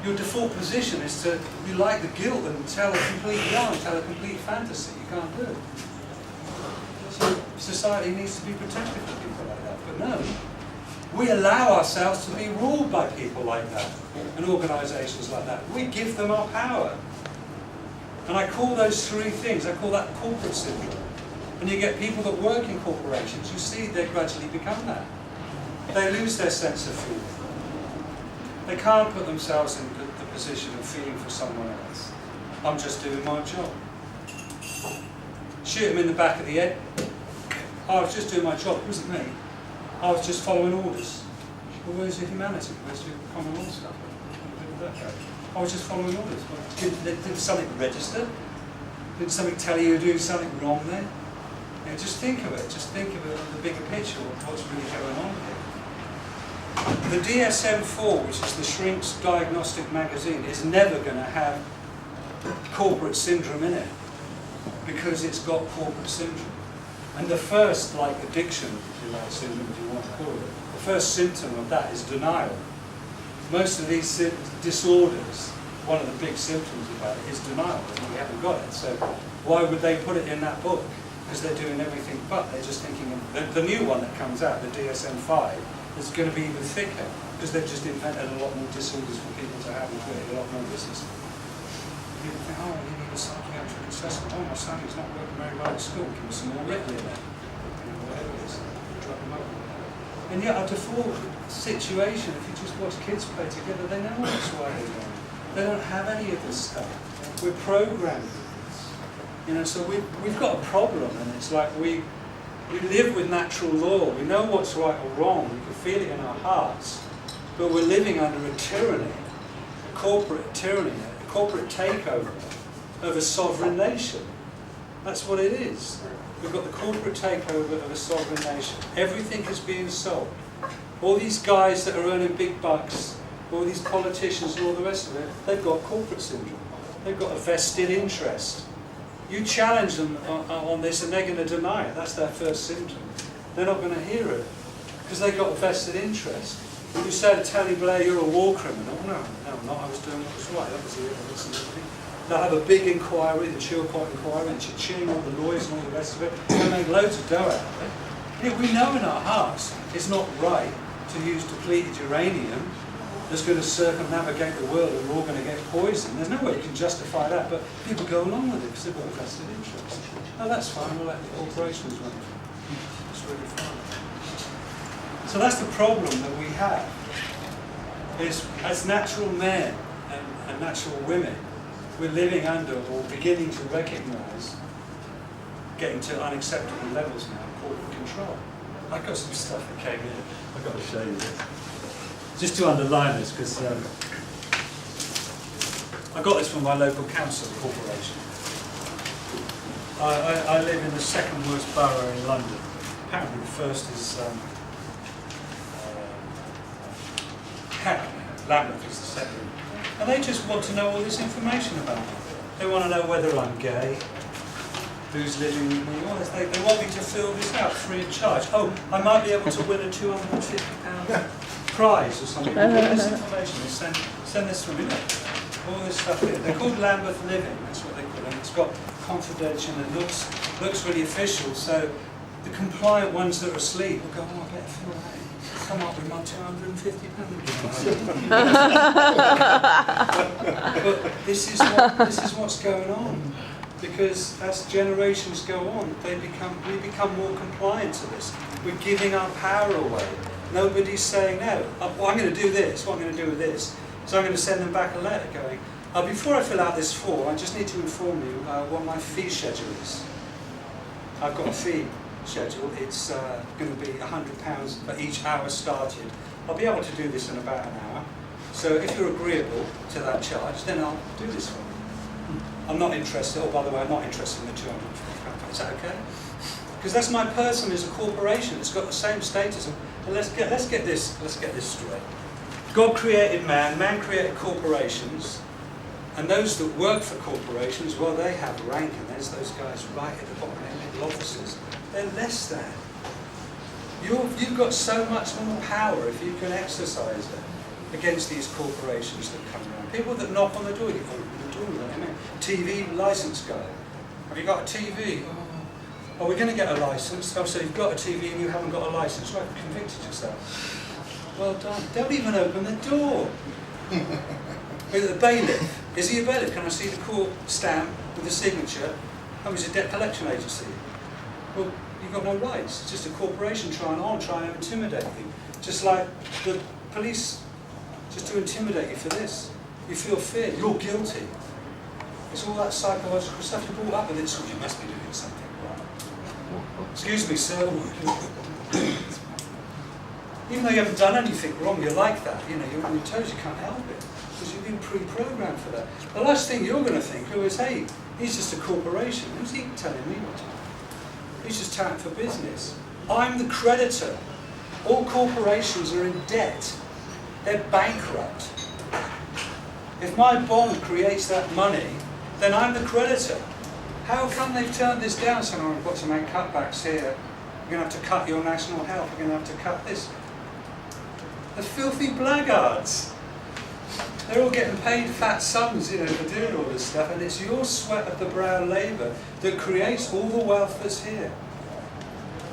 your default position is to, you like the guilt and tell a complete yarn, tell a complete fantasy. You can't do it. So society needs to be protective of people like that. But no, we allow ourselves to be ruled by people like that and organisations like that. We give them our power. And I call those three things, I call that corporate syndrome. And you get people that work in corporations, you see they gradually become that. They lose their sense of feeling. They can't put themselves in the position of feeling for someone else. I'm just doing my job. Shoot them in the back of the head. I was just doing my job, it wasn't me. I was just following orders. Well, where's your humanity? Where's your common law stuff? Where did that go? I was just following orders. Did something register? Did something tell you you're doing something wrong there? You know, just think of it. Just think of it, the bigger picture of what's really going on here. The DSM-4, which is the Shrink's Diagnostic Magazine, is never going to have corporate syndrome in it because it's got corporate syndrome. And the first, like addiction, if you like, syndrome, if you want to call it, the first symptom of that is denial. Most of these disorders, one of the big symptoms about it is denial, and we haven't got it. So why would they put it in that book? Because they're doing everything but. They're just thinking of the new one that comes out, the DSM-5, is going to be even thicker because they've just invented a lot more disorders for people to have and create a lot more business. People think, oh, you need a psychiatric assessment. Oh, my son is not working very well at school. Give him some more Ritalin there. You know, whatever it is. Drug them up. And yet, our default situation, if you just watch kids play together, they know what's right and wrong. They don't have any of this stuff. We're programmed with this. You know, so we've got a problem, and it's like we live with natural law. We know what's right or wrong. We can feel it in our hearts. But we're living under a tyranny, a corporate tyranny, a corporate takeover of a sovereign nation. That's what it is. We've got the corporate takeover of a sovereign nation. Everything is being sold. All these guys that are earning big bucks, all these politicians and all the rest of it, they've got corporate syndrome. They've got a vested interest. You challenge them on this and they're going to deny it. That's their first symptom. They're not going to hear it because they've got a vested interest. When you say to Tony Blair, you're a war criminal, no, I'm not. I was doing what was right. That was the evidence and everything. They'll have a big inquiry, the Chilcot inquiry, and cha-ching, all the lawyers and all the rest of it. They'll make loads of dough out of it. Yeah, we know in our hearts it's not right to use depleted uranium that's going to circumnavigate the world and we're all going to get poisoned. There's no way you can justify that, but people go along with it because they've got a vested interest. Oh, that's fine, we'll let the corporations run it. It's really fine. So that's the problem that we have, is as natural men and natural women, we're living under or beginning to recognise, getting to unacceptable levels now, corporate control. I've got some stuff that came in. I've got to show you this. Just to underline this, because I got this from my local council corporation. I live in the second worst borough in London. Apparently the first is Lambeth is the second. And they just want to know all this information about me. They want to know whether I'm gay, who's living with me, all this. They want me to fill this out free of charge. Oh, I might be able to win a £250 prize or something. All this information, they send this to me. All this stuff here. They're called Lambeth Living, that's what they call them. It's got confidential and it looks really official, so the compliant ones that are asleep will go, oh, I better fill that in. Come up with my £250. But this is what's going on, because as generations go on, we become more compliant to this. We're giving our power away. Nobody's saying no. Well, I'm going to do this. What I'm going to do with this? So I'm going to send them back a letter going, before I fill out this form, I just need to inform you what my fee schedule is. I've got a fee schedule. It's going to be £100 for each hour started. I'll be able to do this in about an hour. So if you're agreeable to that charge, then I'll do this for you. I'm not interested, oh by the way, I'm not interested in the £250. Is that okay? Because that's my person as a corporation. It's got the same status. And let's get this straight. God created man created corporations, and those that work for corporations, well, they have rank, and there's those guys right at the bottom, in middle offices. They're less than. You've got so much more power if you can exercise it. against these corporations that come around. People that knock on the door, you open the door, let them in. TV license guy. Have you got a TV? Oh, are we going to get a license? Oh, so you've got a TV and you haven't got a license. Right, you've convicted yourself. Well done. Don't even open the door. With the bailiff. Is he a bailiff? Can I see the court stamp with the signature? Oh, he's a debt collection agency. Well, you've got no rights. It's just a corporation trying to intimidate you. Just like the police, just to intimidate you for this. You feel fear. You're guilty. It's all that psychological stuff. You're brought up with it, so you must be doing something wrong. Excuse me, sir. Even though you haven't done anything wrong, you're like that. You know, you're on your toes, you can't help it. Because you've been pre-programmed for that. The last thing you're going to think is, hey, he's just a corporation. Who's he telling me what to do? He's just tapping for business. I'm the creditor. All corporations are in debt. They're bankrupt. If my bond creates that money, then I'm the creditor. How come they've turned this down? Saying, oh, we've got to make cutbacks here. You're going to have to cut your national health. You're going to have to cut this. The filthy blackguards. They're all getting paid fat sums, you know, for doing all this stuff, and it's your sweat of the brow labour that creates all the wealth that's here.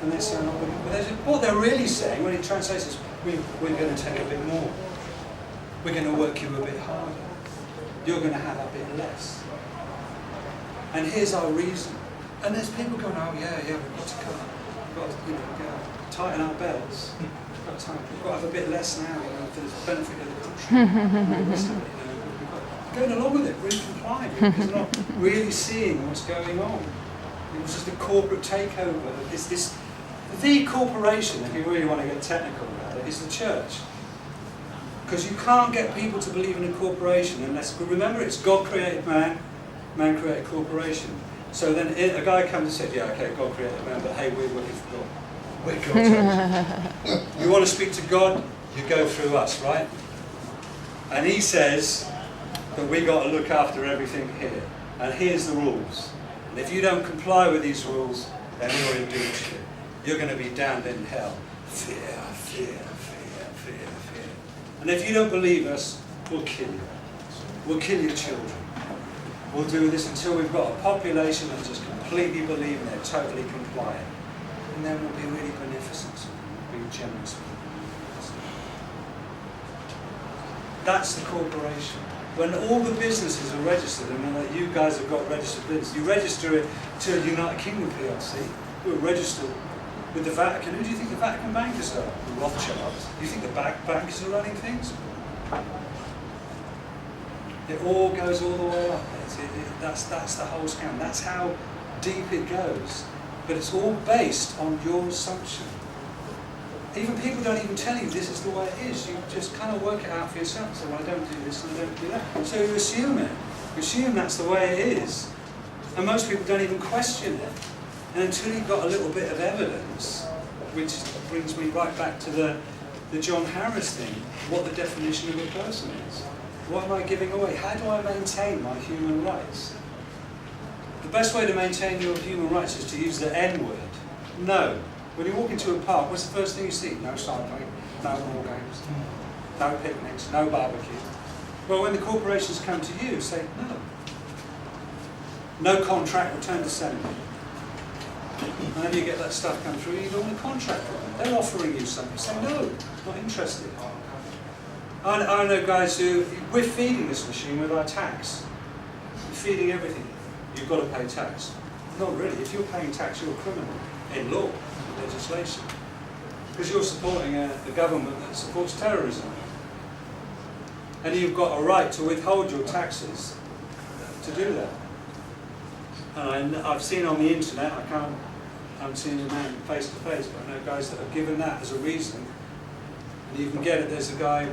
And they're saying, what they're really saying when it translates is, we're going to take a bit more. We're going to work you a bit harder. You're going to have a bit less. And here's our reason. And there's people going, oh yeah, we've got to cut. We've got to, you know, tighten our belts. We've got to have a bit less now, you know, for the benefit of the country. Going along with it, really complying, because they're not really seeing what's going on. It was just a corporate takeover. The corporation, if you really want to get technical about it, is the church. Because you can't get people to believe in a corporation unless, remember, it's God created man, man created corporation. So then a guy comes and said, yeah, okay, God created man, but hey, we're working for God. We're God's. You want to speak to God, you go through us, right? And he says that we got to look after everything here. And here's the rules. And if you don't comply with these rules, then you're in doom shit. You're going to be damned in hell. Fear, fear, fear, fear, fear. And if you don't believe us, we'll kill you. We'll kill your children. We'll do this until we've got a population that just completely believe and they're totally compliant. And then we'll be really beneficent. We'll be generous. That's the corporation. When all the businesses are registered, and when you guys have got registered business, you register it to a United Kingdom PLC, who are registered with the Vatican. Who do you think the Vatican bankers are? The Rothschilds. Do you think the bankers are running things? It all goes all the way up. That's the whole scam. That's how deep it goes. But it's all based on your assumption. Even people don't even tell you this is the way it is. You just kind of work it out for yourself. So, well, I don't do this and I don't do that. So you assume it. You assume that's the way it is. And most people don't even question it. And until you've got a little bit of evidence, which brings me right back to the John Harris thing, what the definition of a person is. What am I giving away? How do I maintain my human rights? The best way to maintain your human rights is to use the N word. No. When you walk into a park, what's the first thing you see? No cycling, no ball games, no picnics, no barbecue. Well, when the corporations come to you, say no. No contract, return to sender. Whenever you get that stuff come through, you don't want a contract with them. They're offering you something. Say no, not interested. I know guys who, we're feeding this machine with our tax. We're feeding everything. You've got to pay tax. Not really. If you're paying tax, you're a criminal in law, legislation. Because you're supporting the government that supports terrorism. And you've got a right to withhold your taxes to do that. And I've seen on the internet, I haven't seen a man face to face, but I know guys that have given that as a reason. And you can get it, there's a guy,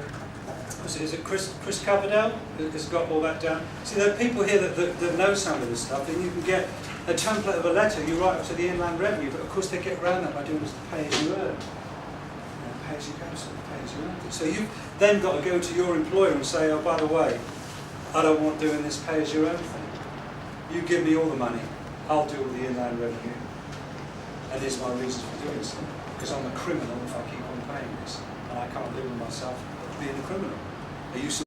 is it Chris Coverdale has got all that down? See, there are people here that know some of this stuff, and you can get a template of a letter you write up to the Inland Revenue, but of course they get around that by doing this pay as you earn. Pay as you go, so pay as you earn. So you've then got to go to your employer and say, oh, by the way, I don't want doing this pay as you earn thing. You give me all the money, I'll deal with the Inland Revenue. And here's my reasons for doing so. Because I'm a criminal if I keep on paying this. And I can't live with myself being a criminal. Are you